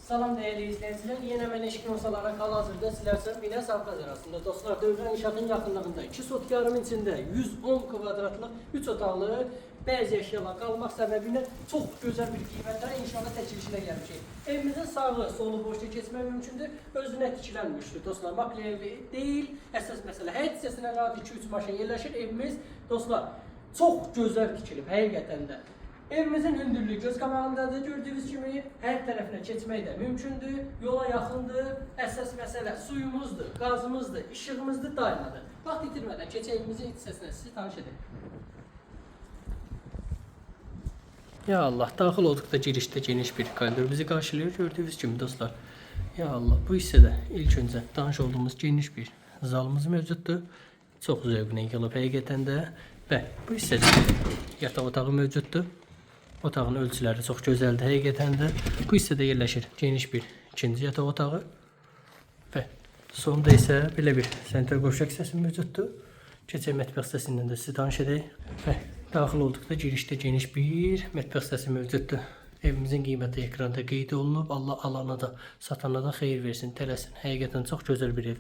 Salam değerli izleyiciler. Yine ben eşkin olsalara hal-hazırda sizlerle Minas Avkaz arasında dostlar dövren inşaatın yakınlığında 2 sotkarın içinde 110 kvadratlık 3 otaqlı bəzi eşyalar qalmaq səbəbinə çox gözəl bir qiymətlə inşallah çəkilişinə gəlmişik. Evimizin sağı, solu boşluq keçmək mümkündür. Özünə tikilənmişdir dostlar. Makli evi deyil. Əsas məsələ hər hissəsinə rahat 2-3 maşın yerləşir. Evimiz dostlar çox gözəl tikilib həqiqətən də. Evimizin hündürlüğü göz qabağındadır. Gördüyünüz kimi hər tərəfinə keçmək də mümkündür. Yola yaxındır. Əsas məsələ suyumuzdur, qazımızdır, işığımızdır, daymadır. Vaxt itirmədən keçək evimizin iç hissəsinə sizi tanış edək. Ya Allah, daxil olduqda girişdə geniş bir koridor bizi qarşılayır. Gördüyünüz kimi dostlar. Ya Allah, bu hissədə ilk öncə tanış olduğumuz geniş bir zalımız mövcuddur. Çox zövqünə yığılıb həqiqətən də. Və bu hissədə yataq otağı mövcuddur. Otağın ölçüləri çox gözəldir həqiqətən də. Bu hissədə yerləşir geniş bir ikinci yataq otağı. Və sonda isə belə bir sanitar qovşaq hissəsi mövcuddur. Keçək mətbəx hissəsindən də sizi tanış edək. Və daxil olduqda girişdə geniş bir mətbəx hissəsi mövcuddur. Evimizin qiyməti ekranda qeyd olunub. Allah alana da, satana da xeyir versin, tələsin. Həqiqətən çox gözəl bir evdir.